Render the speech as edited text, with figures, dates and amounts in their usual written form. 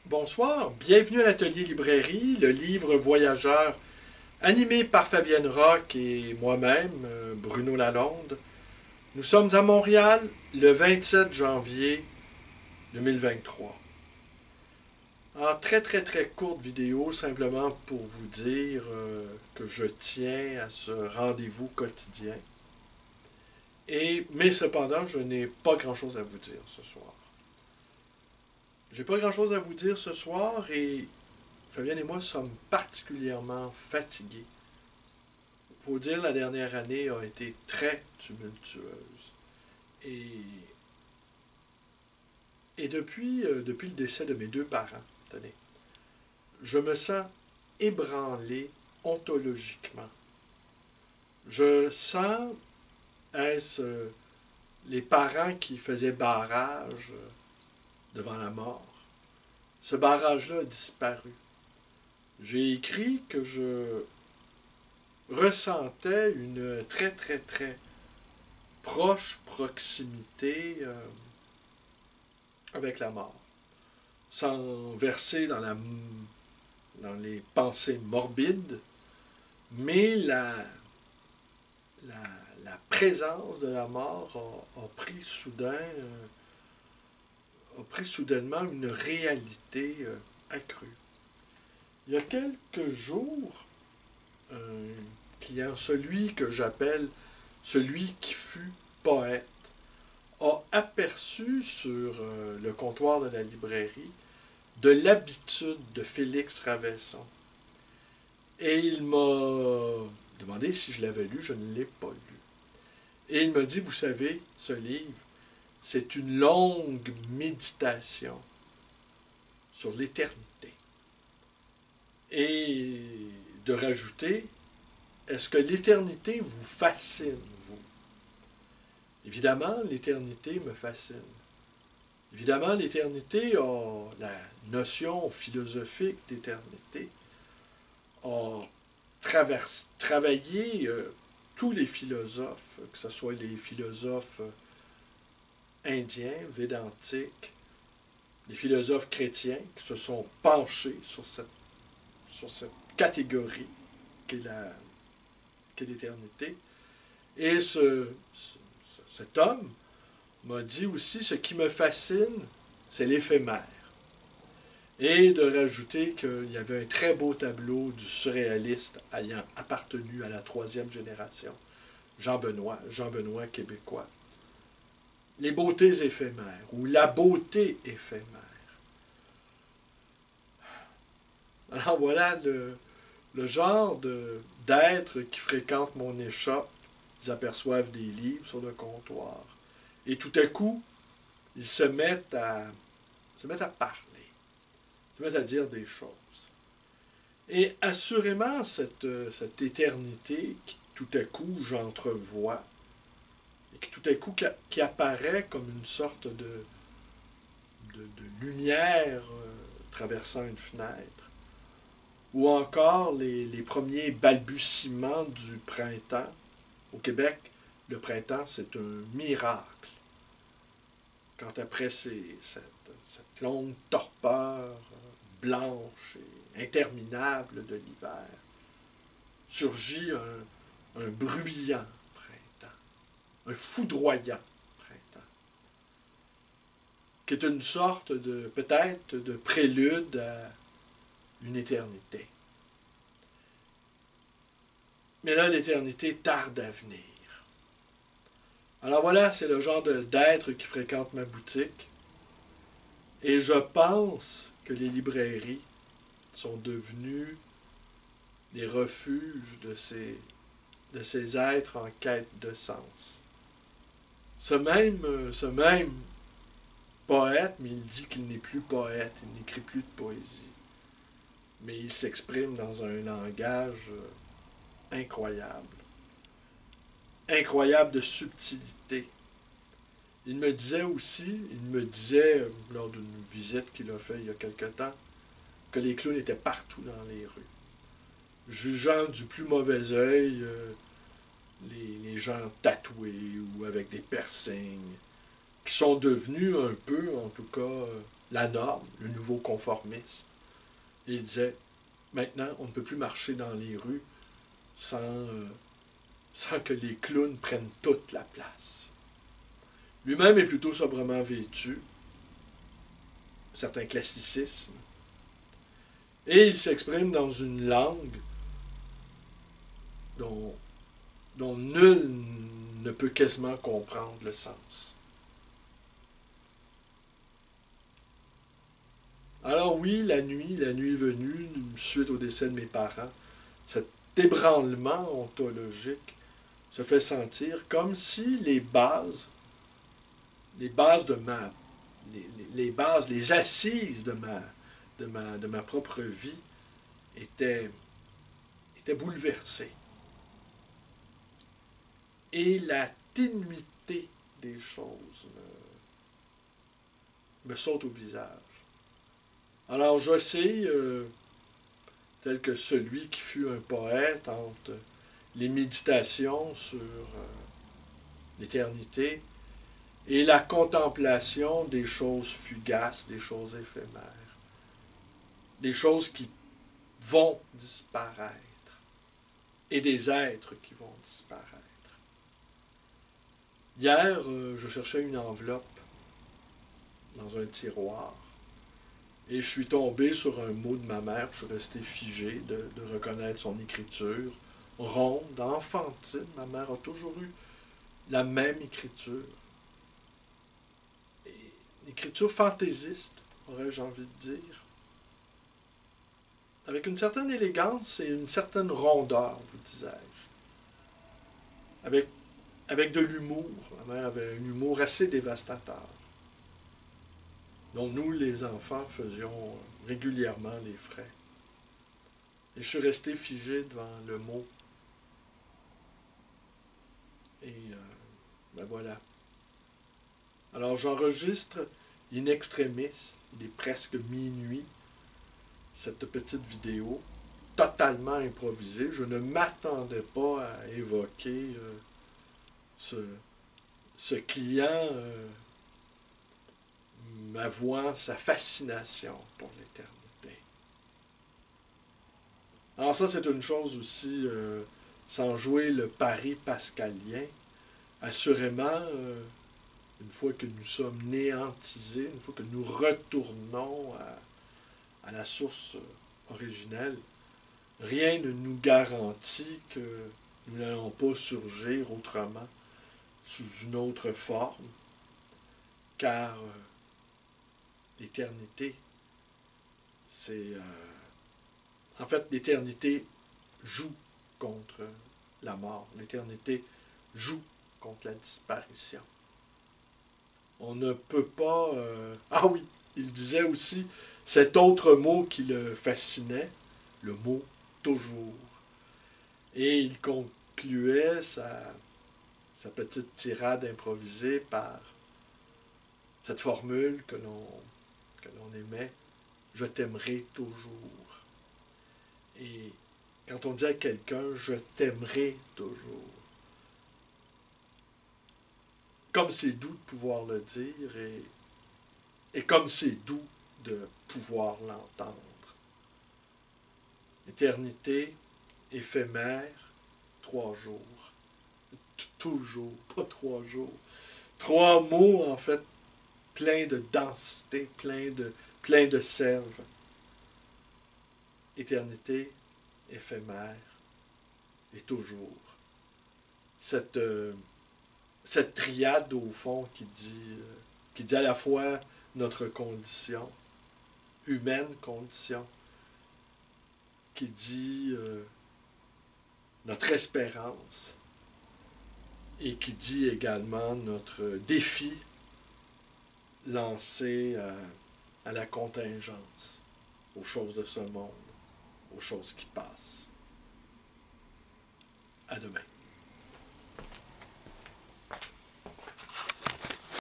Bonsoir, bienvenue à l'atelier librairie, le livre voyageur animé par Fabienne Roch et moi-même, Bruno Lalonde. Nous sommes à Montréal le 27 janvier 2023. En très courte vidéo, simplement pour vous dire que je tiens à ce rendez-vous quotidien. Mais cependant, je n'ai pas grand-chose à vous dire ce soir. J'ai pas grand-chose à vous dire ce soir et Fabienne et moi sommes particulièrement fatigués. Il faut dire, la dernière année a été très tumultueuse. Et, depuis le décès de mes deux parents, tenez, je me sens ébranlé ontologiquement. Je sens, est-ce les parents qui faisaient barrage devant la mort? Ce barrage-là a disparu. J'ai écrit que je ressentais une très proche proximité avec la mort, sans verser dans les pensées morbides, mais la, la présence de la mort a pris a pris soudainement une réalité accrue. Il y a quelques jours, un client, celui que j'appelle celui qui fut poète, a aperçu sur le comptoir de la librairie de l'habitude de Félix Ravesson. Et il m'a demandé si je l'avais lu, je ne l'ai pas lu. Et il m'a dit, vous savez, ce livre, c'est une longue méditation sur l'éternité. Et de rajouter, est-ce que l'éternité vous fascine, vous? Évidemment, l'éternité me fascine. Évidemment, l'éternité a la notion philosophique d'éternité, a travaillé tous les philosophes, que ce soit les philosophes indiens, védantiques, les philosophes chrétiens qui se sont penchés sur cette catégorie qu'est l'éternité. Et cet homme m'a dit aussi, ce qui me fascine, c'est l'éphémère. Et de rajouter qu'il y avait un très beau tableau du surréaliste ayant appartenu à la troisième génération, Jean Benoît québécois. Les beautés éphémères, ou la beauté éphémère. Alors voilà le genre d'êtres qui fréquentent mon échoppe. Ils aperçoivent des livres sur le comptoir. Et tout à coup, ils se mettent à parler, se mettent à dire des choses. Et assurément, cette éternité qui tout à coup j'entrevois, et qui tout à coup qui apparaît comme une sorte de lumière traversant une fenêtre, ou encore les premiers balbutiements du printemps. Au Québec, le printemps, c'est un miracle. Quand après cette longue torpeur blanche et interminable de l'hiver, surgit un bruyant printemps, un foudroyant printemps, qui est une sorte peut-être de prélude à une éternité. Mais là, l'éternité tarde à venir. Alors voilà, c'est le genre d'être qui fréquente ma boutique. Et je pense que les librairies sont devenues les refuges de ces êtres en quête de sens. Ce même poète, mais il dit qu'il n'est plus poète, il n'écrit plus de poésie. Mais il s'exprime dans un langage incroyable. Incroyable de subtilité. Il me disait lors d'une visite qu'il a faite il y a quelque temps, que les clowns étaient partout dans les rues. Jugeant du plus mauvais œil les gens tatoués ou avec des piercings, qui sont devenus un peu, en tout cas, la norme, le nouveau conformisme. Et il disait, maintenant, on ne peut plus marcher dans les rues sans que les clowns prennent toute la place. Lui-même est plutôt sobrement vêtu, certain classicisme, et il s'exprime dans une langue dont nul ne peut quasiment comprendre le sens. Alors oui, la nuit venue, suite au décès de mes parents, cet ébranlement ontologique se fait sentir comme si les bases de les assises de ma propre vie étaient bouleversées. Et la ténuité des choses me saute au visage. Alors je sais, tel que celui qui fut un poète, entre les méditations sur l'éternité et la contemplation des choses fugaces, des choses éphémères, des choses qui vont disparaître et des êtres qui vont disparaître. Hier, je cherchais une enveloppe dans un tiroir et je suis tombé sur un mot de ma mère. Je suis resté figé de reconnaître son écriture ronde, enfantine. Ma mère a toujours eu la même écriture. Une écriture fantaisiste, aurais-je envie de dire. Avec une certaine élégance et une certaine rondeur, vous disais-je. Avec de l'humour. Ma mère avait un humour assez dévastateur, dont nous, les enfants, faisions régulièrement les frais. Et je suis resté figé devant le mot. Et ben voilà. Alors j'enregistre in extremis, il est presque minuit, cette petite vidéo, totalement improvisée. Je ne m'attendais pas à évoquer ce client m'avouant sa fascination pour l'éternité. Alors ça, c'est une chose aussi, sans jouer le pari pascalien, assurément, une fois que nous sommes néantisés, une fois que nous retournons à la source originelle, rien ne nous garantit que nous n'allons pas surgir autrement, sous une autre forme, car l'éternité, c'est... en fait, l'éternité joue contre la mort. L'éternité joue contre la disparition. On ne peut pas... Ah oui, il disait aussi cet autre mot qui le fascinait, le mot « toujours ». Et il concluait sa petite tirade improvisée par cette formule que l'on aimait, « je t'aimerai toujours ». Et quand on dit à quelqu'un « je t'aimerai toujours », comme c'est doux de pouvoir le dire et comme c'est doux de pouvoir l'entendre. Éternité, éphémère, 3 jours. Toujours, pas 3 jours. 3 mots, en fait, pleins de densité, pleins de sève. Éternité, éphémère et toujours. Cette triade, au fond, qui dit à la fois notre condition, humaine condition, qui dit notre espérance, et qui dit également notre défi lancé à la contingence, aux choses de ce monde, aux choses qui passent. À demain.